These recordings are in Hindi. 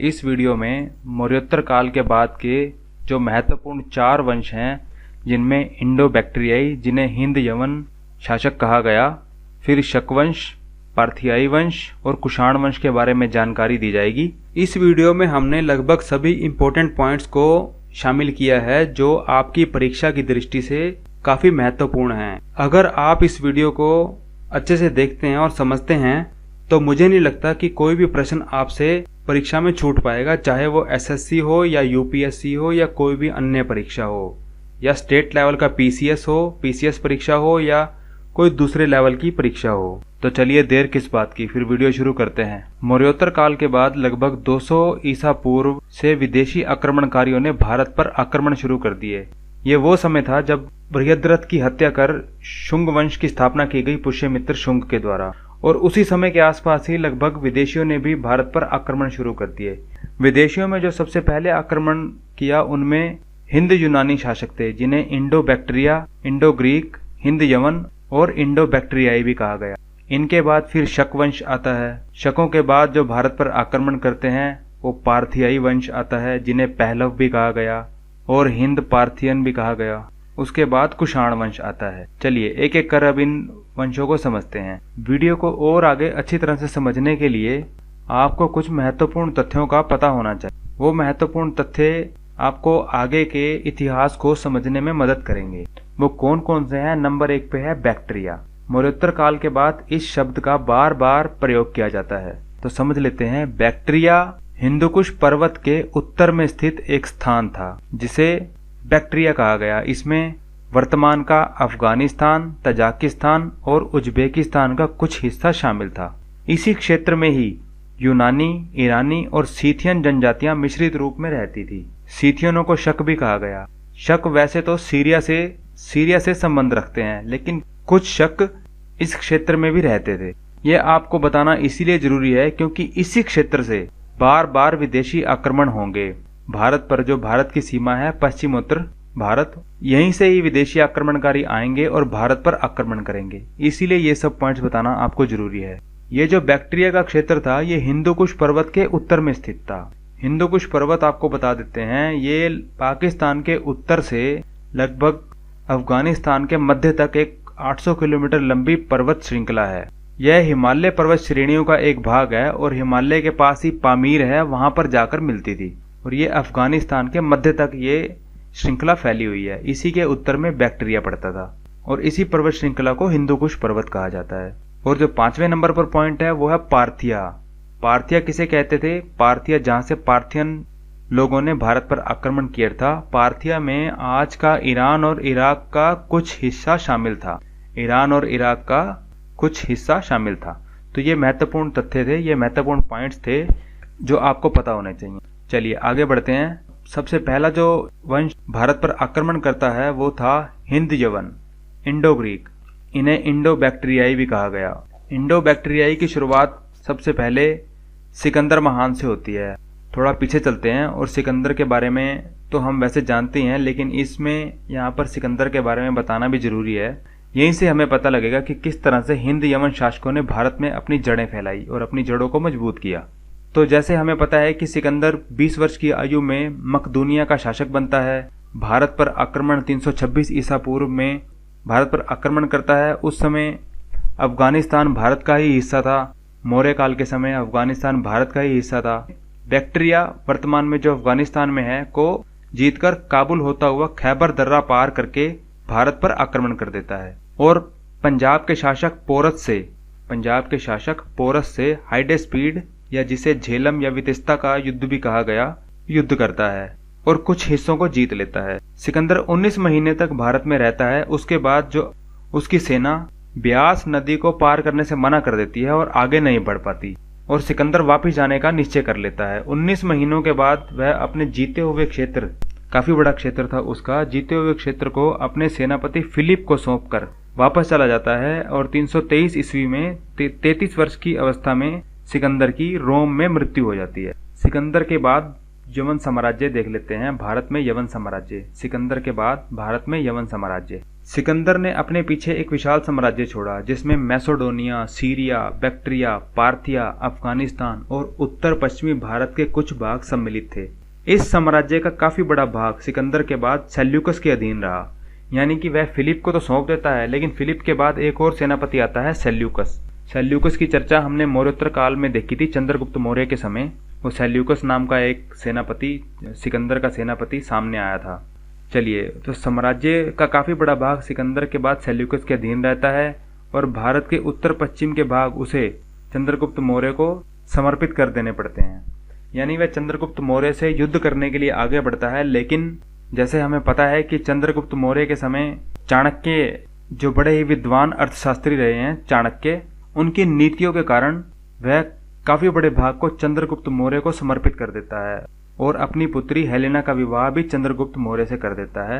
इस वीडियो में मौर्योत्तर काल के बाद के जो महत्वपूर्ण 4 वंश हैं, जिनमें इंडो बैक्टीरियाई, जिन्हें हिंद यवन शासक कहा गया, फिर शक वंश, पार्थियाई वंश और कुषाण वंश के बारे में जानकारी दी जाएगी। इस वीडियो में हमने लगभग सभी इम्पोर्टेंट पॉइंट्स को शामिल किया है जो आपकी परीक्षा की दृष्टि से काफी महत्वपूर्ण हैं। अगर आप इस वीडियो को अच्छे से देखते हैं और समझते हैं तो मुझे नहीं लगता कि कोई भी प्रश्न आपसे परीक्षा में छूट पाएगा, चाहे वो एसएससी हो या यूपीएससी हो या कोई भी अन्य परीक्षा हो, या स्टेट लेवल का पीसीएस हो, पीसीएस परीक्षा हो या कोई दूसरे लेवल की परीक्षा हो। तो चलिए देर किस बात की, फिर वीडियो शुरू करते हैं। मौर्योत्तर काल के बाद लगभग 200 ईसा पूर्व से विदेशी आक्रमणकारियों ने भारत पर आक्रमण शुरू कर दिए। ये वो समय था जब बृहद्रथ की हत्या कर शुंग वंश की स्थापना की गई पुष्यमित्र शुंग के द्वारा, और उसी समय के आसपास ही लगभग विदेशियों ने भी भारत पर आक्रमण शुरू कर दिए। विदेशियों में जो सबसे पहले आक्रमण किया उनमें हिंद यूनानी शासक थे, जिन्हें Indo bacteria, Indo Greek, Hind यवन और इंडो बैक्टीरियाई भी कहा गया। इनके बाद फिर शक वंश आता है। शकों के बाद जो भारत पर आक्रमण करते हैं वो पार्थियाई वंश आता है, जिन्हें पहलव भी कहा गया और हिंद पार्थियन भी कहा गया। उसके बाद कुषाण वंश आता है। चलिए एक एक कर अब इन वंशों को समझते हैं। वीडियो को और आगे अच्छी तरह से समझने के लिए आपको कुछ महत्वपूर्ण तथ्यों का पता होना चाहिए। वो महत्वपूर्ण तथ्य आपको आगे के इतिहास को समझने में मदद करेंगे। वो कौन कौन से हैं? नंबर 1 पे है बैक्टीरिया। मौर्योत्तर काल के बाद इस शब्द का बार बार प्रयोग किया जाता है, तो समझ लेते हैं। बैक्टीरिया हिंदुकुश पर्वत के उत्तर में स्थित एक स्थान था जिसे बैक्टीरिया कहा गया। इसमें वर्तमान का अफगानिस्तान, तजाकिस्तान और उज्बेकिस्तान का कुछ हिस्सा शामिल था। इसी क्षेत्र में ही यूनानी, ईरानी और सीथियन जनजातियां मिश्रित रूप में रहती थी। सीथियनों को शक भी कहा गया। शक वैसे तो सीरिया से संबंध रखते हैं, लेकिन कुछ शक इस क्षेत्र में भी रहते थे। यह आपको बताना इसीलिए जरूरी है क्योंकि इसी क्षेत्र से बार बार विदेशी आक्रमण होंगे। भारत पर जो भारत की सीमा है पश्चिमोत्तर भारत, यहीं से ही विदेशी आक्रमणकारी आएंगे और भारत पर आक्रमण करेंगे। इसीलिए ये सब पॉइंट्स बताना आपको जरूरी है। ये जो बैक्टीरिया का क्षेत्र था ये हिंदुकुश पर्वत के उत्तर में स्थित था। हिंदुकुश पर्वत आपको बता देते हैं, ये पाकिस्तान के उत्तर से लगभग अफगानिस्तान के मध्य तक एक 800 किलोमीटर लंबी पर्वत श्रृंखला है। यह हिमालय पर्वत श्रेणियों का एक भाग है और हिमालय के पास ही पामीर है, वहां पर जाकर मिलती थी। और ये अफगानिस्तान के मध्य तक ये श्रृंखला फैली हुई है। इसी के उत्तर में बैक्टीरिया पड़ता था और इसी पर्वत श्रृंखला को हिंदुकुश पर्वत कहा जाता है। और जो 5वें नंबर पर पॉइंट है वो है पार्थिया। पार्थिया किसे कहते थे? पार्थिया जहां से पार्थियन लोगों ने भारत पर आक्रमण किया था। पार्थिया में आज का ईरान और इराक का कुछ हिस्सा शामिल था। ईरान और इराक का कुछ हिस्सा शामिल था। तो ये महत्वपूर्ण तथ्य थे, ये महत्वपूर्ण पॉइंट्स थे जो आपको पता होने चाहिए। चलिए आगे बढ़ते हैं। सबसे पहला जो वंश भारत पर आक्रमण करता है वो था हिंद यवन, इंडो ग्रीक। इन्हें इंडो बैक्टीरियाई भी कहा गया। इंडो बैक्टीरियाई की शुरुआत सबसे पहले सिकंदर महान से होती है। थोड़ा पीछे चलते हैं और सिकंदर के बारे में तो हम वैसे जानते हैं, लेकिन इसमें यहाँ पर सिकंदर के बारे में बताना भी जरूरी है। यहीं से हमें पता लगेगा कि किस तरह से हिंद यवन शासकों ने भारत में अपनी जड़ें फैलाई और अपनी जड़ों को मजबूत किया। तो जैसे हमें पता है कि सिकंदर 20 वर्ष की आयु में मकदूनिया का शासक बनता है। भारत पर आक्रमण 326 ईसा पूर्व में भारत पर आक्रमण करता है। उस समय अफगानिस्तान भारत का ही हिस्सा था। मौर्य काल के समय अफगानिस्तान भारत का ही हिस्सा था। बैक्टीरिया वर्तमान में जो अफगानिस्तान में है को जीतकर काबुल होता हुआ खैबर दर्रा पार करके भारत पर आक्रमण कर देता है और पंजाब के शासक पोरस से हाइडेस्पीड या जिसे झेलम या वितिस्ता का युद्ध भी कहा गया, युद्ध करता है और कुछ हिस्सों को जीत लेता है। सिकंदर 19 महीने तक भारत में रहता है। उसके बाद जो उसकी सेना ब्यास नदी को पार करने से मना कर देती है और आगे नहीं बढ़ पाती और सिकंदर वापस जाने का निश्चय कर लेता है। 19 महीनों के बाद वह अपने जीते हुए क्षेत्र, काफी बड़ा क्षेत्र था उसका, जीते हुए क्षेत्र को अपने सेनापति फिलिप को सौंपकर वापस चला जाता है और 323 ईस्वी में 33 वर्ष की अवस्था में सिकंदर की रोम में मृत्यु हो जाती है। सिकंदर के बाद यवन साम्राज्य देख लेते हैं। भारत में यवन साम्राज्य, सिकंदर के बाद भारत में यवन साम्राज्य। सिकंदर ने अपने पीछे एक विशाल साम्राज्य छोड़ा जिसमें Macedonia, Syria, Bactria, Parthia, Afghanistan और उत्तर पश्चिमी भारत के कुछ भाग सम्मिलित थे। इस साम्राज्य का काफी बड़ा भाग सिकंदर के बाद सेल्यूकस के अधीन रहा, यानी कि वह फिलिप को तो सौंप देता है, लेकिन फिलिप के बाद एक और सेनापति आता है सेल्यूकस। सेल्यूकस की चर्चा हमने मौर्योत्तर काल में देखी थी, चंद्रगुप्त मौर्य के समय वो सेल्यूकस नाम का एक सेनापति, सिकंदर का सेनापति सामने आया था। चलिए, तो साम्राज्य का काफी बड़ा भाग सिकंदर के बाद सेल्यूकस के अधीन रहता है और भारत के उत्तर पश्चिम के भाग उसे चंद्रगुप्त मौर्य को समर्पित कर देने पड़ते हैं, यानी वह चंद्रगुप्त मौर्य से युद्ध करने के लिए आगे बढ़ता है। लेकिन जैसे हमें पता है कि चंद्रगुप्त मौर्य के समय चाणक्य, जो बड़े ही विद्वान अर्थशास्त्री रहे हैं चाणक्य, उनकी नीतियों के कारण वह काफी बड़े भाग को चंद्रगुप्त मौर्य को समर्पित कर देता है और अपनी पुत्री हेलेना का विवाह भी चंद्रगुप्त मौर्य से कर देता है।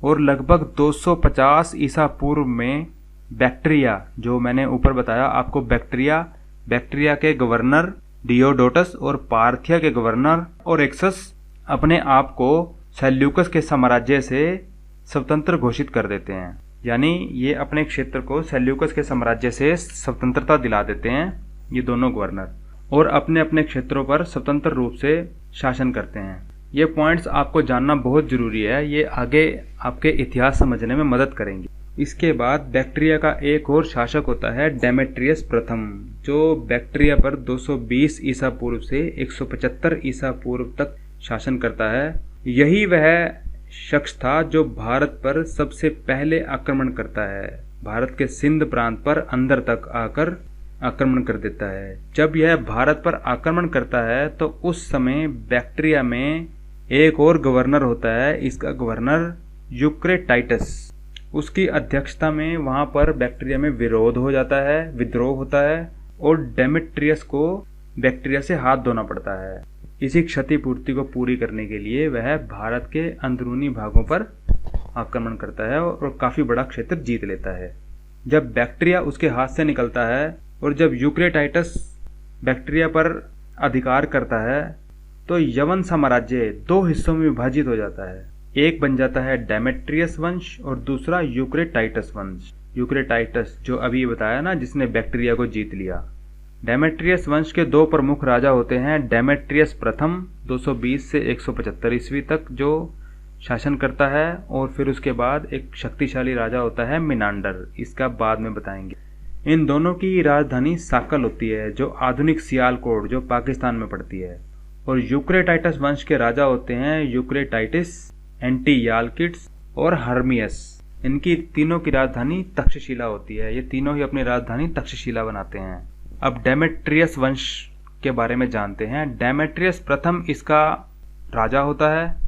और लगभग 250 ईसा पूर्व में बैक्ट्रिया, जो मैंने ऊपर बताया आपको, बैक्ट्रिया के गवर्नर डियोडोटस और पार्थिया के गवर्नर ओरेक्सस अपने आप को सेल्यूकस के साम्राज्य से स्वतंत्र घोषित कर देते हैं, यानी ये अपने क्षेत्र को सेल्यूकस के साम्राज्य से स्वतंत्रता दिला देते हैं ये दोनों गवर्नर, और अपने अपने क्षेत्रों पर स्वतंत्र रूप से शासन करते हैं। ये पॉइंट्स आपको जानना बहुत जरूरी है, ये आगे आपके इतिहास समझने में मदद करेंगे। इसके बाद बैक्ट्रिया का एक और शासक होता है डेमेट्रियस प्रथम, जो बैक्ट्रिया पर 220 ईसा पूर्व से 175 ईसा पूर्व तक शासन करता है। यही वह शख्स था जो भारत पर सबसे पहले आक्रमण करता है, भारत के सिंध प्रांत पर अंदर तक आकर आक्रमण कर देता है। जब यह भारत पर आक्रमण करता है तो उस समय बैक्ट्रिया में एक और गवर्नर होता है, इसका गवर्नर यूक्रेटाइटस। उसकी अध्यक्षता में वहां पर बैक्ट्रिया में विरोध हो जाता है, विद्रोह होता है और डेमेट्रियस को बैक्ट्रिया से हाथ धोना पड़ता है। इसी क्षतिपूर्ति को पूरी करने के लिए वह भारत के अंदरूनी भागों पर आक्रमण करता है और काफी बड़ा क्षेत्र जीत लेता है। जब बैक्ट्रिया उसके हाथ से निकलता है और जब यूक्रेटाइटस बैक्ट्रिया पर अधिकार करता है तो यवन साम्राज्य दो हिस्सों में विभाजित हो जाता है। एक बन जाता है डेमेट्रियस वंश और दूसरा यूक्रेटाइटस वंश। यूक्रेटाइटस जो अभी बताया ना, जिसने बैक्ट्रिया को जीत लिया। डेमेट्रियस वंश के दो प्रमुख राजा होते हैं, डेमेट्रियस प्रथम 220 से 175 ईस्वी तक जो शासन करता है, और फिर उसके बाद एक शक्तिशाली राजा होता है मिनांडर, इसका बाद में बताएंगे। इन दोनों की राजधानी साकल होती है जो आधुनिक सियालकोट जो पाकिस्तान में पड़ती है। और यूक्रेटाइटस वंश के राजा होते हैं यूक्रेटाइटिस, एंटीयालकिड्स और हर्मियस। इनकी तीनों की राजधानी तक्षशिला होती है, ये तीनों ही अपनी राजधानी तक्षशिला बनाते हैं। अब डेमेट्रियस वंश के बारे में जानते हैं। डेमेट्रियस प्रथम इसका राजा होता है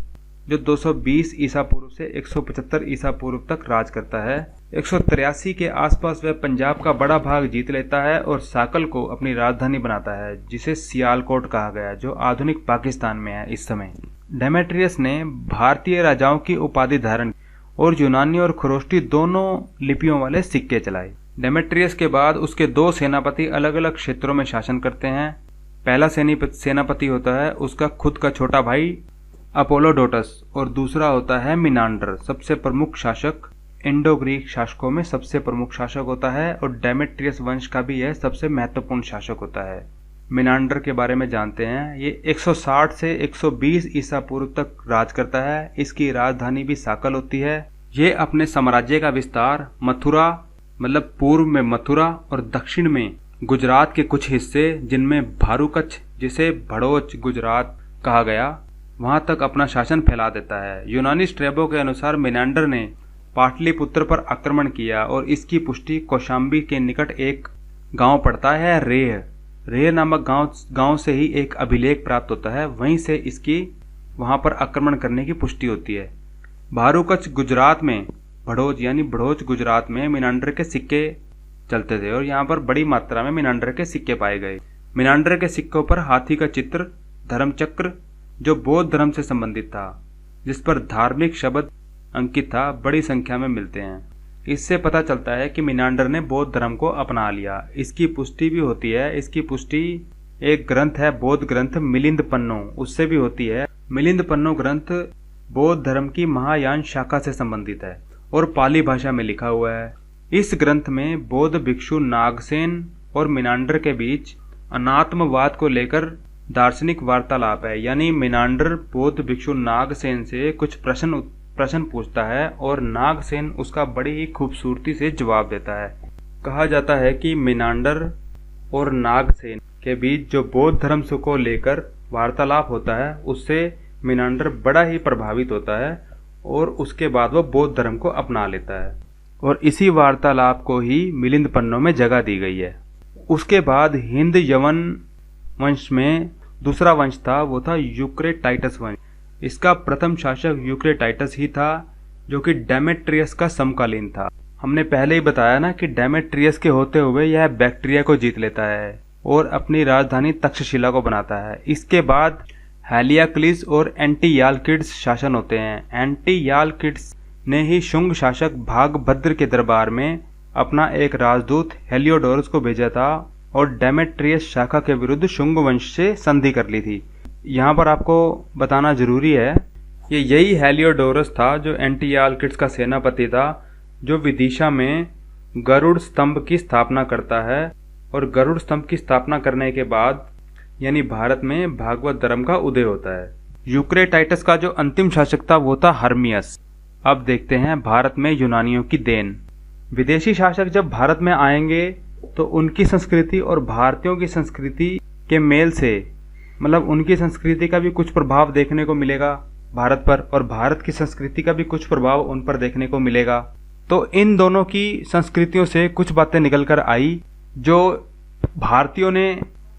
जो 220 ईसा पूर्व से 175 ईसा पूर्व तक राज करता है। 183 के आसपास वह पंजाब का बड़ा भाग जीत लेता है और साकल को अपनी राजधानी बनाता है, जिसे सियालकोट कहा गया, जो आधुनिक पाकिस्तान में है इस समय। डेमेट्रियस ने भारतीय राजाओं की उपाधि धारण और यूनानी और खरोष्टी दोनों लिपियों वाले सिक्के चलाए। डेमेट्रियस के बाद उसके दो सेनापति अलग अलग क्षेत्रों में शासन करते हैं। पहला सेनापति होता है उसका खुद का छोटा भाई अपोलोडोटस और दूसरा होता है मिनांडर, सबसे प्रमुख शासक। इंडो ग्रीक शासकों में सबसे प्रमुख शासक होता है और डेमेट्रियस वंश का भी यह सबसे महत्वपूर्ण शासक होता है। मिनांडर के बारे में जानते हैं। ये 160 से 120 ईसा पूर्व तक राज करता है। इसकी राजधानी भी साकल होती है। ये अपने साम्राज्य का विस्तार मथुरा, मतलब पूर्व में मथुरा, और दक्षिण में गुजरात के कुछ हिस्से जिनमें भारूकच्छ, जिसे भड़ोच गुजरात कहा गया, वहां तक अपना शासन फैला देता है। यूनानी स्ट्रेबो के अनुसार मिनांडर ने पाटलिपुत्र पर आक्रमण किया और इसकी पुष्टि कौशाम्बी के निकट एक गांव पड़ता है रेह नामक गांव से ही एक अभिलेख प्राप्त होता है, वहीं से इसकी वहां पर आक्रमण करने की पुष्टि होती है। भारूकच्छ गुजरात में, भड़ोच यानी भड़ोच गुजरात में मिनांडर के सिक्के चलते थे और यहाँ पर बड़ी मात्रा में मिनांडर के सिक्के पाए गए। मिनांडर के सिक्कों पर हाथी का चित्र, धर्मचक्र जो बौद्ध धर्म से संबंधित था, जिस पर धार्मिक शब्द अंकित था, बड़ी संख्या में मिलते हैं। इससे पता चलता है कि मिनांडर ने बौद्ध धर्म को अपना लिया। इसकी पुष्टि भी होती है, इसकी पुष्टि एक ग्रंथ है बौद्ध ग्रंथ मिलिंद पन्नो, उससे भी होती है। मिलिंद पन्नो ग्रंथ बौद्ध धर्म की महायान शाखा से संबंधित है और पाली भाषा में लिखा हुआ है। इस ग्रंथ में बौद्ध भिक्षु नागसेन और मिनांडर के बीच अनात्मवाद को लेकर दार्शनिक वार्तालाप है। यानी मिनांडर बौद्ध भिक्षु नागसेन से कुछ प्रश्न पूछता है और नागसेन उसका बड़ी ही खूबसूरती से जवाब देता है। कहा जाता है कि मिनांडर और नागसेन के बीच जो बौद्ध धर्म को लेकर वार्तालाप होता है उससे मिनांडर बड़ा ही प्रभावित होता है और उसके बाद वो बौद्ध धर्म को अपना लेता है और इसी वार्तालाप को ही मिलिंद पन्नों में जगह दी गई है। उसके बाद हिंद यवन वंश में दूसरा वंश था, वो था यूक्रेटाइटस वंश। इसका प्रथम शासक यूक्रेटाइटस ही था जो कि डेमेट्रियस का समकालीन था। हमने पहले ही बताया ना कि डेमेट्रियस के होते हुए यह बैक्ट्रिया को जीत लेता है और अपनी राजधानी तक्षशिला को बनाता है। इसके बाद हेलियाक्लिस और एंटीयालकिड्स शासन होते हैं। एंटीयालकिड्स ने ही शुंग शासक भागभद्र के दरबार में अपना एक राजदूत हेलियोडोरस को भेजा था और डेमेट्रियस शाखा के विरुद्ध शुंग वंश से संधि कर ली थी। यहाँ पर आपको बताना जरूरी है कि यही हेलियोडोरस था जो एंटीयालकिड्स का सेनापति था, जो विदिशा में गरुड़ स्तंभ की स्थापना करता है और गरुड़ स्तंभ की स्थापना करने के बाद यानी भारत में भागवत धर्म का उदय होता है। यूक्रेटाइटस का जो अंतिम शासक था वो था हर्मियस। अब देखते हैं भारत में यूनानियों की देन। विदेशी शासक जब भारत में आएंगे तो उनकी संस्कृति और भारतीयों की संस्कृति के मेल से मतलब उनकी संस्कृति का भी कुछ प्रभाव देखने को मिलेगा भारत पर और भारत की संस्कृति का भी कुछ प्रभाव उन पर देखने को मिलेगा। तो इन दोनों की संस्कृतियों से कुछ बातें निकल कर आई जो भारतीयों ने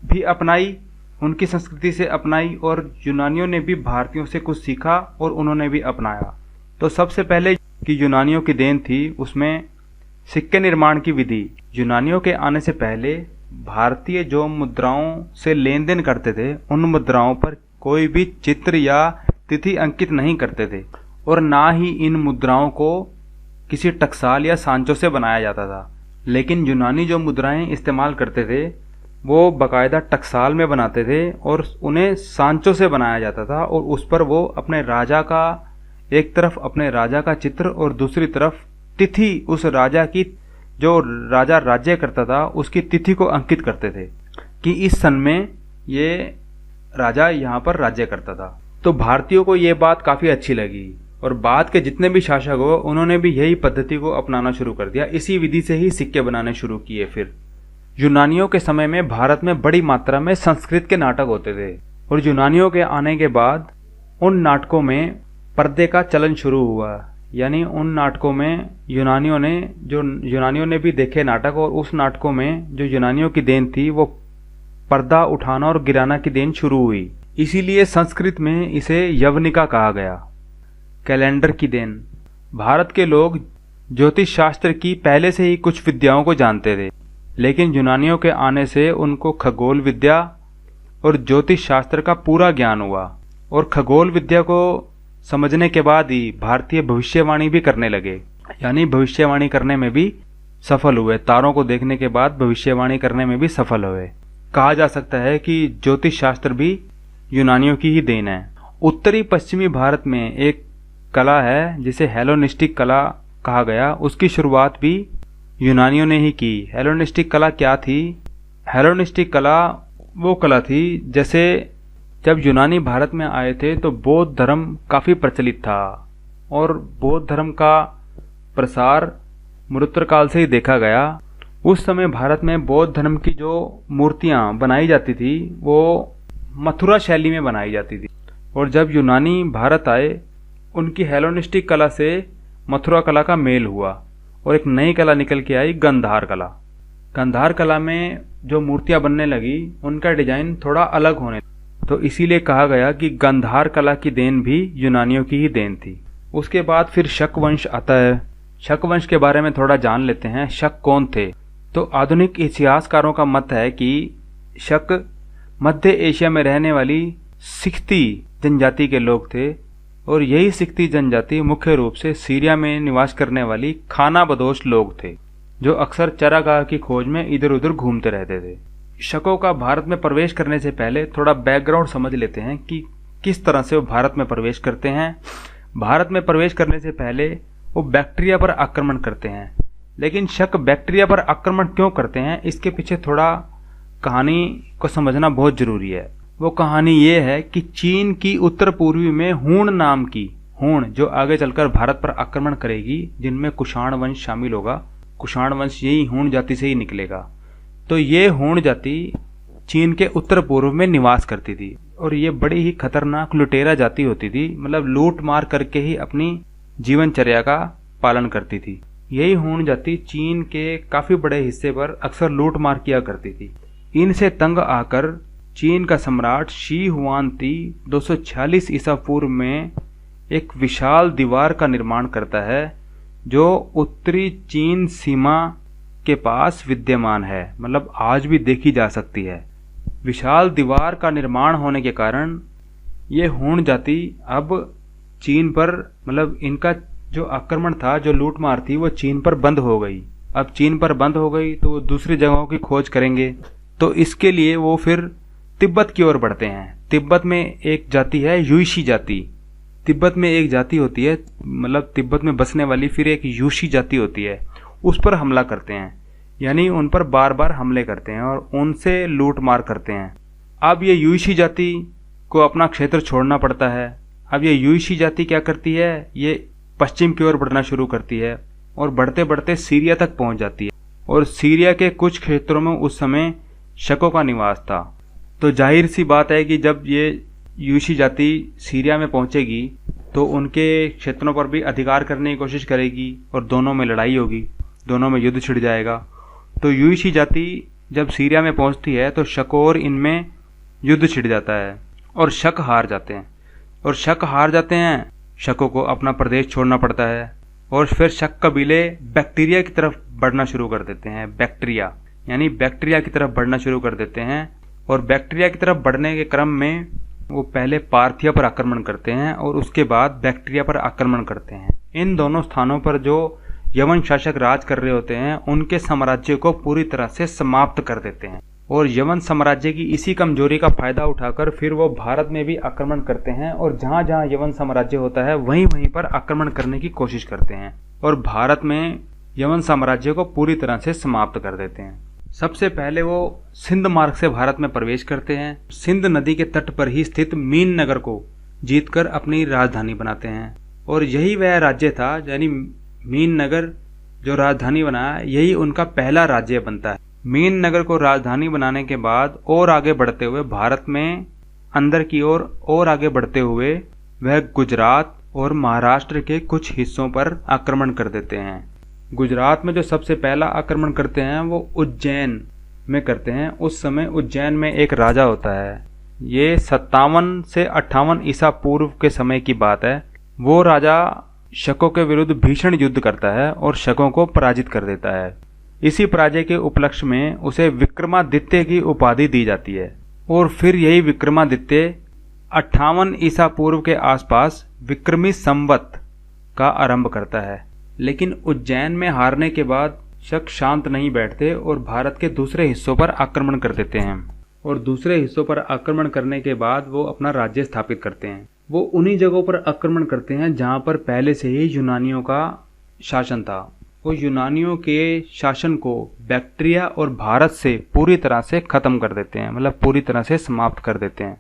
भी अपनाई, उनकी संस्कृति से अपनाई और यूनानियों ने भी भारतीयों से कुछ सीखा और उन्होंने भी अपनाया। तो सबसे पहले कि यूनानियों की देन थी उसमें सिक्के निर्माण की विधि। यूनानियों के आने से पहले भारतीय जो मुद्राओं से लेन देन करते थे उन मुद्राओं पर कोई भी चित्र या तिथि अंकित नहीं करते थे और ना ही इन मुद्राओं को किसी टकसाल या सांचों से बनाया जाता था। लेकिन यूनानी जो मुद्राएं इस्तेमाल करते थे वो बाकायदा टकसाल में बनाते थे और उन्हें सांचों से बनाया जाता था और उस पर वो अपने राजा का एक तरफ अपने राजा का चित्र और दूसरी तरफ तिथि उस राजा की जो राजा राज्य करता था उसकी तिथि को अंकित करते थे कि इस सन में ये राजा यहाँ पर राज्य करता था। तो भारतीयों को ये बात काफ़ी अच्छी लगी और बाद के जितने भी शासक हो उन्होंने भी यही पद्धति को अपनाना शुरू कर दिया। इसी विधि से ही सिक्के बनाने शुरू किए। फिर यूनानियों के समय में भारत में बड़ी मात्रा में संस्कृत के नाटक होते थे और यूनानियों के आने के बाद उन नाटकों में पर्दे का चलन शुरू हुआ। यानी उन नाटकों में यूनानियों ने भी देखे नाटक और उस नाटकों में जो यूनानियों की देन थी वो पर्दा उठाना और गिराना की देन शुरू हुई। इसीलिए संस्कृत में इसे यवनिका कहा गया। कैलेंडर की देन। भारत के लोग ज्योतिष शास्त्र की पहले से ही कुछ विद्याओं को जानते थे, लेकिन यूनानियों के आने से उनको खगोल विद्या और ज्योतिष शास्त्र का पूरा ज्ञान हुआ और खगोल विद्या को समझने के बाद ही भारतीय भविष्यवाणी भी करने लगे। यानी भविष्यवाणी करने में भी सफल हुए। तारों को देखने के बाद भविष्यवाणी करने में भी सफल हुए। कहा जा सकता है कि ज्योतिष शास्त्र भी यूनानियों की ही देन है। उत्तरी पश्चिमी भारत में एक कला है जिसे हेलोनिस्टिक कला कहा गया। उसकी शुरुआत भी यूनानियों ने ही की। हेलोनिस्टिक कला क्या थी? हेलोनिस्टिक कला वो कला थी जैसे जब यूनानी भारत में आए थे तो बौद्ध धर्म काफ़ी प्रचलित था और बौद्ध धर्म का प्रसार मरुत्तरकाल से ही देखा गया। उस समय भारत में बौद्ध धर्म की जो मूर्तियाँ बनाई जाती थी वो मथुरा शैली में बनाई जाती थी और जब यूनानी भारत आए उनकी हेलोनिस्टिक कला से मथुरा कला का मेल हुआ और एक नई कला निकल के आई, गंधार कला। गंधार कला में जो मूर्तियाँ बनने लगी उनका डिजाइन थोड़ा अलग होने, तो इसीलिए कहा गया कि गंधार कला की देन भी यूनानियों की ही देन थी। उसके बाद फिर शक वंश आता है। शक वंश के बारे में थोड़ा जान लेते हैं। शक कौन थे? तो आधुनिक इतिहासकारों का मत है कि शक मध्य एशिया में रहने वाली सिख्ती जनजाति के लोग थे और यही सिख्ती जनजाति मुख्य रूप से सीरिया में निवास करने वाली खानाबदोश लोग थे जो अक्सर चरागाह की खोज में इधर उधर घूमते रहते थे। शकों का भारत में प्रवेश करने से पहले थोड़ा बैकग्राउंड समझ लेते हैं कि किस तरह से वो भारत में प्रवेश करते हैं। भारत में प्रवेश करने से पहले वो बैक्टीरिया पर आक्रमण करते हैं। लेकिन शक बैक्टीरिया पर आक्रमण क्यों करते हैं, इसके पीछे थोड़ा कहानी को समझना बहुत जरूरी है। वो कहानी ये है कि चीन की उत्तर पूर्वी में हूण नाम की, हूण जो आगे चलकर भारत पर आक्रमण करेगी, जिनमें कुषाण वंश शामिल होगा। कुषाण वंश यही हूण जाति से ही निकलेगा। तो ये हूण जाति चीन के उत्तर पूर्व में निवास करती थी और ये बड़ी ही खतरनाक लुटेरा जाति होती थी, मतलब लूट मार करके ही अपनी जीवनचर्या का पालन करती थी। यही हूण जाति चीन के काफी बड़े हिस्से पर अक्सर लूट मार किया करती थी। इनसे तंग आकर चीन का सम्राट शी हुआनती 246 ईसा पूर्व में एक विशाल दीवार का निर्माण करता है जो उत्तरी चीन सीमा के पास विद्यमान है, मतलब आज भी देखी जा सकती है। विशाल दीवार का निर्माण होने के कारण ये हूण जाति अब चीन पर, मतलब इनका जो आक्रमण था, जो लूटमार थी, वो चीन पर बंद हो गई। अब चीन पर बंद हो गई तो वो दूसरी जगहों की खोज करेंगे। तो इसके लिए वो फिर तिब्बत की ओर बढ़ते हैं। तिब्बत में एक जाति है यूशी जाति। तिब्बत में एक जाति होती है, मतलब तिब्बत में बसने वाली, फिर एक यूशी जाति होती है, उस पर हमला करते हैं, यानी उन पर बार बार हमले करते हैं और उनसे लूट मार करते हैं। अब ये यूशी जाति को अपना क्षेत्र छोड़ना पड़ता है। अब ये यूशी जाति क्या करती है, ये पश्चिम की ओर बढ़ना शुरू करती है और बढ़ते बढ़ते सीरिया तक पहुंच जाती है। और सीरिया के कुछ क्षेत्रों में उस समय शकों का निवास था। तो जाहिर सी बात है कि जब ये यूशी जाति सीरिया में पहुंचेगी तो उनके क्षेत्रों पर भी अधिकार करने की कोशिश करेगी और दोनों में लड़ाई होगी, दोनों में युद्ध छिड़ जाएगा। तो यूशी जाति जब सीरिया में पहुंचती है तो शक और इनमें युद्ध छिड़ जाता है और शक हार जाते हैं। और शक हार जाते हैं, शकों को अपना प्रदेश छोड़ना पड़ता है और फिर शक कबीले बैक्टीरिया की तरफ बढ़ना शुरू कर देते हैं। बैक्टीरिया यानी बैक्टीरिया की तरफ बढ़ना शुरू कर देते हैं और बैक्टीरिया की तरफ बढ़ने के क्रम में वो पहले पार्थिया पर आक्रमण करते हैं और उसके बाद बैक्टीरिया पर आक्रमण करते हैं। इन दोनों स्थानों पर जो यवन शासक राज कर रहे होते हैं उनके साम्राज्य को पूरी तरह से समाप्त कर देते हैं और यवन साम्राज्य की इसी कमजोरी का फायदा उठाकर फिर वो भारत में भी आक्रमण करते हैं और जहां जहां यवन साम्राज्य होता है वहीं वहीं पर आक्रमण करने की कोशिश करते हैं और भारत में यवन साम्राज्य को पूरी तरह से समाप्त कर देते हैं। सबसे पहले वो सिंध मार्ग से भारत में प्रवेश करते हैं। सिंध नदी के तट पर ही स्थित मीन नगर को जीतकर अपनी राजधानी बनाते हैं और यही वह राज्य था, यानी मीन नगर जो राजधानी बनाया, यही उनका पहला राज्य बनता है। मीन नगर को राजधानी बनाने के बाद और आगे बढ़ते हुए भारत में अंदर की ओर और आगे बढ़ते हुए वह गुजरात और महाराष्ट्र के कुछ हिस्सों पर आक्रमण कर देते हैं। गुजरात में जो सबसे पहला आक्रमण करते हैं वो उज्जैन में करते हैं। उस समय उज्जैन में एक राजा होता है, ये 57 से 58 ईसा पूर्व के समय की बात है। वो राजा शकों के विरुद्ध भीषण युद्ध करता है और शकों को पराजित कर देता है। इसी पराजय के उपलक्ष्य में उसे विक्रमादित्य की उपाधि दी जाती है और फिर यही विक्रमादित्य 58 ईसा पूर्व के आसपास विक्रमी संवत का आरंभ करता है। लेकिन उज्जैन में हारने के बाद शक शांत नहीं बैठते और भारत के दूसरे हिस्सों पर आक्रमण कर देते हैं और दूसरे हिस्सों पर आक्रमण करने के बाद वो अपना राज्य स्थापित करते हैं। वो उन्हीं जगहों पर आक्रमण करते हैं जहां पर पहले से ही यूनानियों का शासन था। वो यूनानियों के शासन को बैक्टीरिया और भारत से पूरी तरह से खत्म कर देते हैं, मतलब पूरी तरह से समाप्त कर देते हैं।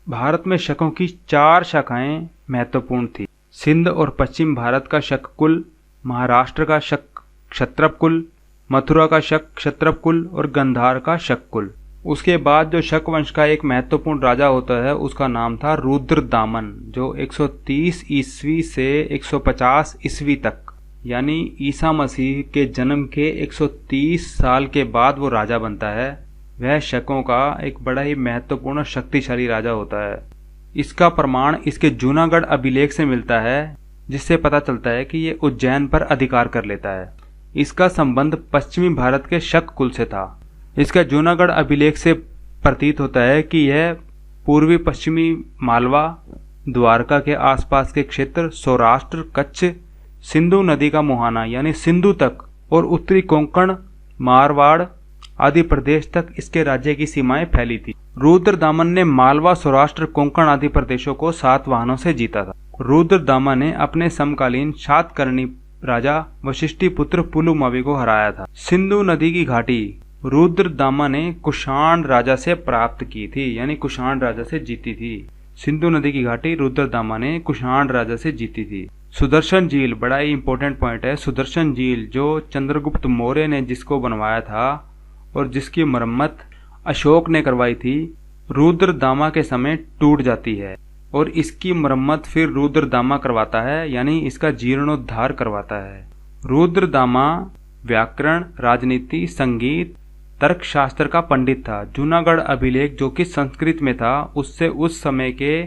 भारत में शकों की 4 शाखाएं महत्वपूर्ण थी। सिंध और पश्चिम भारत का शक कुल, महाराष्ट्र का शक क्षत्रप कुल, मथुरा का शक क्षत्रप कुल और गंधार का शक कुल। उसके बाद जो शक वंश का एक महत्वपूर्ण राजा होता है उसका नाम था रुद्रदामन, जो 130 ईस्वी से 150 ईस्वी तक, यानी ईसा मसीह के जन्म के 130 साल के बाद वो राजा बनता है। वह शकों का एक बड़ा ही महत्वपूर्ण शक्तिशाली राजा होता है। इसका प्रमाण इसके जूनागढ़ अभिलेख से मिलता है, जिससे पता चलता है कि ये उज्जैन पर अधिकार कर लेता है। इसका संबंध पश्चिमी भारत के शक कुल से था। इसका जूनागढ़ अभिलेख से प्रतीत होता है कि यह पूर्वी पश्चिमी मालवा, द्वारका के आसपास के क्षेत्र, सौराष्ट्र, कच्छ, सिंधु नदी का मुहाना यानी सिंधु तक और उत्तरी कोंकण, मारवाड़ आदि प्रदेश तक इसके राज्य की सीमाएं फैली थी। रुद्रदामन ने मालवा, सौराष्ट्र, कोंकण आदि प्रदेशों को सातवाहनों से जीता था। रुद्रदामन ने अपने समकालीन सातकर्णी राजा वशिष्ठिपुत्र पुलुमावी को हराया था। सिंधु नदी की घाटी रुद्रदामा ने कुषाण राजा से प्राप्त की थी, यानी कुषाण राजा से जीती थी। सिंधु नदी की घाटी रुद्रदामा ने कुषाण राजा से जीती थी। सुदर्शन झील बड़ा ही इंपॉर्टेंट पॉइंट है। सुदर्शन झील जो चंद्रगुप्त मौर्य ने जिसको बनवाया था और जिसकी मरम्मत अशोक ने करवाई थी, रुद्रदामा के समय टूट जाती है और इसकी मरम्मत फिर रुद्रदामा करवाता है, यानी इसका जीर्णोद्धार करवाता है। रुद्रदामा व्याकरण, राजनीति, संगीत, तर्कशास्त्र का पंडित था। जूनागढ़ अभिलेख जो कि संस्कृत में था, उससे उस समय के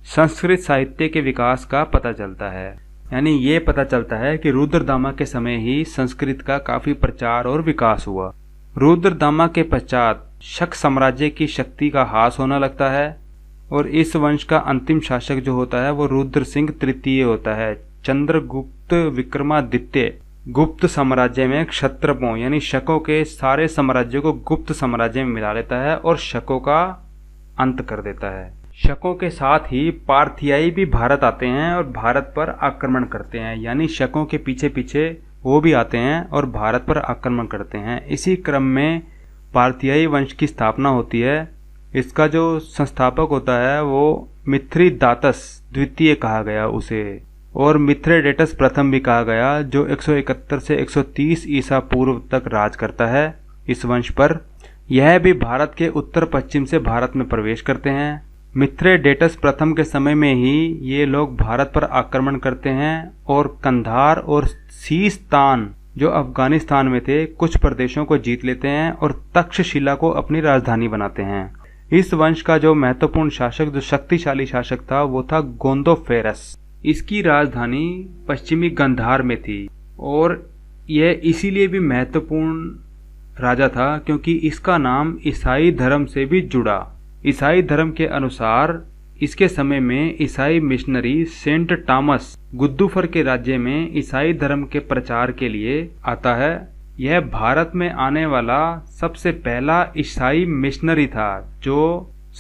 संस्कृत साहित्य के विकास का पता चलता है। यानी ये पता चलता है कि रुद्रदामा के समय ही संस्कृत का काफी प्रचार और विकास हुआ। रुद्रदामा के पश्चात शक साम्राज्य की शक्ति का ह्रास होने लगता है और इस वंश का अंतिम शासक जो होता है वो रुद्र सिंह तृतीय होता है। चंद्रगुप्त विक्रमादित्य गुप्त साम्राज्य में क्षत्रपों यानी शकों के सारे साम्राज्यों को गुप्त साम्राज्य में मिला लेता है और शकों का अंत कर देता है। शकों के साथ ही पार्थियाई भी भारत आते हैं और भारत पर आक्रमण करते हैं, यानी शकों के पीछे पीछे वो भी आते हैं और भारत पर आक्रमण करते हैं। इसी क्रम में पार्थियाई वंश की स्थापना होती है। इसका जो संस्थापक होता है वो मिथ्रिदातस द्वितीय कहा गया उसे, और मिथ्रेडेटस प्रथम भी कहा गया, जो 171 से 130 ईसा पूर्व तक राज करता है इस वंश पर। यह भी भारत के उत्तर पश्चिम से भारत में प्रवेश करते हैं। मिथ्रेडेटस प्रथम के समय में ही ये लोग भारत पर आक्रमण करते हैं और कंधार और सीस्तान जो अफगानिस्तान में थे कुछ प्रदेशों को जीत लेते हैं और तक्षशिला को अपनी राजधानी बनाते हैं। इस वंश का जो महत्वपूर्ण शासक, जो शक्तिशाली शासक था, वो था गोंदोफेरस। इसकी राजधानी पश्चिमी गंधार में थी और यह इसीलिए भी महत्वपूर्ण राजा था क्योंकि इसका नाम ईसाई धर्म से भी जुड़ा। ईसाई धर्म के अनुसार इसके समय में ईसाई मिशनरी सेंट टॉमस गुद्दूफर के राज्य में ईसाई धर्म के प्रचार के लिए आता है। यह भारत में आने वाला सबसे पहला ईसाई मिशनरी था जो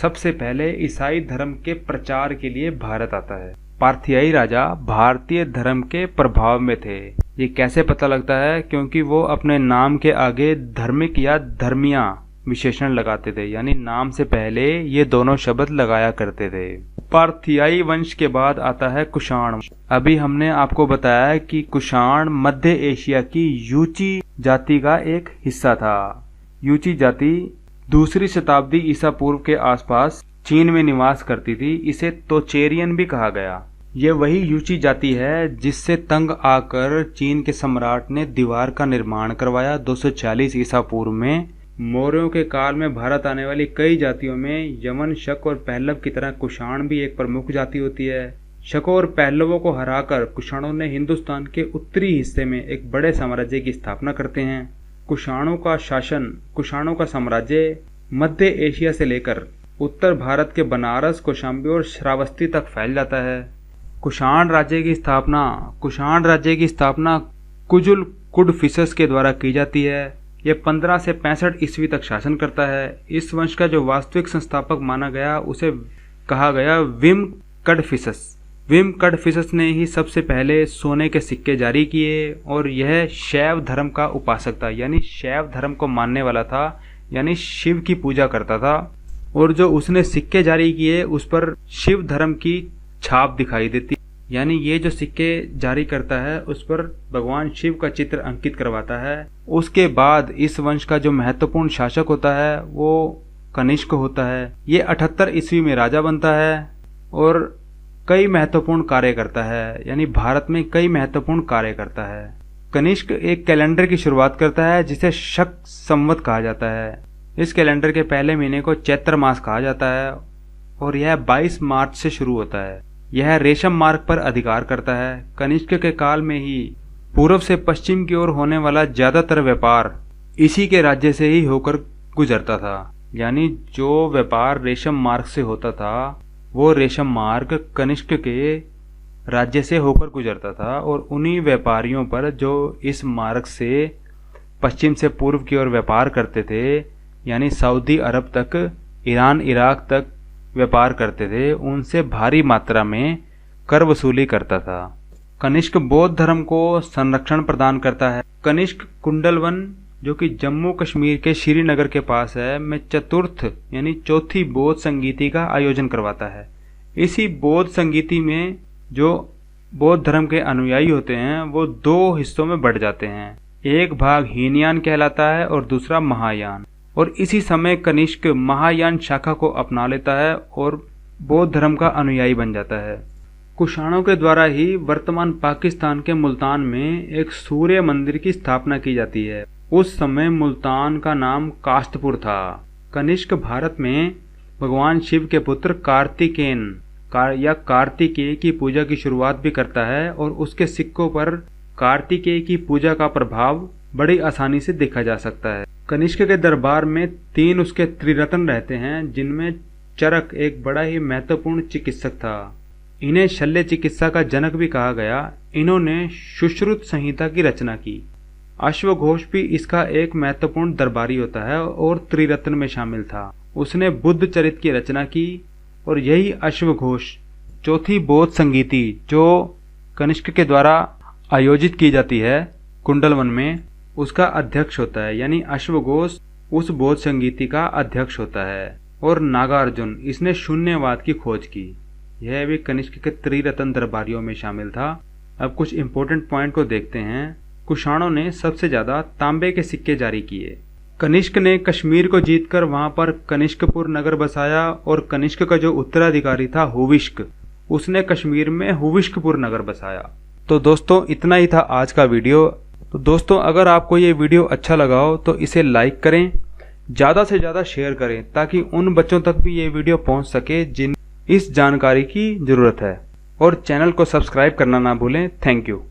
सबसे पहले ईसाई धर्म के प्रचार के लिए भारत आता है। पार्थियाई राजा भारतीय धर्म के प्रभाव में थे। ये कैसे पता लगता है? क्योंकि वो अपने नाम के आगे धार्मिक या धर्मिया विशेषण लगाते थे, यानी नाम से पहले ये दोनों शब्द लगाया करते थे। पार्थियाई वंश के बाद आता है कुषाण। अभी हमने आपको बताया है कि कुषाण मध्य एशिया की यूची जाति का एक हिस्सा था। यूची जाति 2री शताब्दी ईसा पूर्व के आसपास चीन में निवास करती थी। इसे तोचेरियन भी कहा गया। ये वही यूची जाति है जिससे तंग आकर चीन के सम्राट ने दीवार का निर्माण करवाया 240 ईसा पूर्व में। मौर्यों के काल में भारत आने वाली कई जातियों में यवन, शक और पहलव की तरह कुषाण भी एक प्रमुख जाति होती है। शकों और पहलवों को हराकर कुषाणों ने हिंदुस्तान के उत्तरी हिस्से में एक बड़े साम्राज्य की स्थापना करते हैं। कुषाणों का शासन, कुषाणों का साम्राज्य मध्य एशिया से लेकर उत्तर भारत के बनारस, कौशाम्बी और श्रावस्ती तक फैल जाता है। कुषाण राज्य की स्थापना कुजुल कुडफिसस के द्वारा की जाती है। यह 15 से 65 ईस्वी तक शासन करता है। इस वंश का जो वास्तविक संस्थापक माना गया उसे कहा गया विम कडफिसस। विम कडफिसस ने ही सबसे पहले सोने के सिक्के जारी किए और यह शैव धर्म का उपासक था, यानी शैव धर्म को मानने वाला था, यानी शिव की पूजा करता था। और जो उसने सिक्के जारी किए उस पर शिव धर्म की छाप दिखाई देती, यानी ये जो सिक्के जारी करता है उस पर भगवान शिव का चित्र अंकित करवाता है। उसके बाद इस वंश का जो महत्वपूर्ण शासक होता है वो कनिष्क होता है। ये 78 ईस्वी में राजा बनता है और कई महत्वपूर्ण कार्य करता है, यानी भारत में कई महत्वपूर्ण कार्य करता है। कनिष्क एक कैलेंडर की शुरुआत करता है जिसे शक संवत कहा जाता है। इस कैलेंडर के पहले महीने को चैत्र मास कहा जाता है और यह 22 मार्च से शुरू होता है। यह रेशम मार्ग पर अधिकार करता है। कनिष्क के काल में ही पूर्व से पश्चिम की ओर होने वाला ज्यादातर व्यापार इसी के राज्य से ही होकर गुजरता था, यानी जो व्यापार रेशम मार्ग से होता था वो रेशम मार्ग कनिष्क के राज्य से होकर गुजरता था और उन्हीं व्यापारियों पर जो इस मार्ग से पश्चिम से पूर्व की ओर व्यापार करते थे, यानी सऊदी अरब तक, ईरान, इराक तक व्यापार करते थे, उनसे भारी मात्रा में कर वसूली करता था। कनिष्क बौद्ध धर्म को संरक्षण प्रदान करता है। कनिष्क कुंडलवन जो कि जम्मू कश्मीर के श्रीनगर के पास है में चतुर्थ यानी चौथी बौद्ध संगीति का आयोजन करवाता है। इसी बौद्ध संगीति में जो बौद्ध धर्म के अनुयायी होते हैं वो दो हिस्सों में बढ़ जाते हैं, एक भाग हीनयान कहलाता है और दूसरा महायान। और इसी समय कनिष्क महायान शाखा को अपना लेता है और बौद्ध धर्म का अनुयायी बन जाता है। कुषाणों के द्वारा ही वर्तमान पाकिस्तान के मुल्तान में एक सूर्य मंदिर की स्थापना की जाती है। उस समय मुल्तान का नाम कास्तपुर था। कनिष्क भारत में भगवान शिव के पुत्र कार्तिकेयन या कार्तिकेय की पूजा की शुरुआत भी करता है और उसके सिक्कों पर कार्तिकेय की पूजा का प्रभाव बड़ी आसानी से देखा जा सकता है। कनिष्क के दरबार में 3 उसके त्रिरत्न रहते हैं, जिनमें चरक एक बड़ा ही महत्वपूर्ण चिकित्सक था। इन्हें शल्य चिकित्सा का जनक भी कहा गया। इन्होंने सुश्रुत संहिता की रचना की। अश्वघोष भी इसका एक महत्वपूर्ण दरबारी होता है और त्रिरत्न में शामिल था। उसने बुद्ध चरित की रचना की और यही अश्वघोष चौथी बौद्ध संगीति जो कनिष्क के द्वारा आयोजित की जाती है कुंडलवन में, उसका अध्यक्ष होता है। यानी अश्वघोष उस बौद्ध संगीति का अध्यक्ष होता है। और नागार्जुन, इसने शून्यवाद की खोज की। यह भी कनिष्क के त्रिरत्न दरबारियों में शामिल था। अब कुछ इंपॉर्टेंट पॉइंट को देखते हैं। कुषाणों ने सबसे ज्यादा तांबे के सिक्के जारी किए। कनिष्क ने कश्मीर को जीतकर वहां पर कनिष्कपुर नगर बसाया और कनिष्क का जो उत्तराधिकारी था हुविष्क, उसने कश्मीर में हुविष्कपुर नगर बसाया। तो दोस्तों इतना ही था आज का वीडियो। तो दोस्तों अगर आपको ये वीडियो अच्छा लगा हो तो इसे लाइक करें, ज़्यादा से ज़्यादा शेयर करें ताकि उन बच्चों तक भी ये वीडियो पहुंच सके जिन इस जानकारी की ज़रूरत है। और चैनल को सब्सक्राइब करना ना भूलें। Thank you.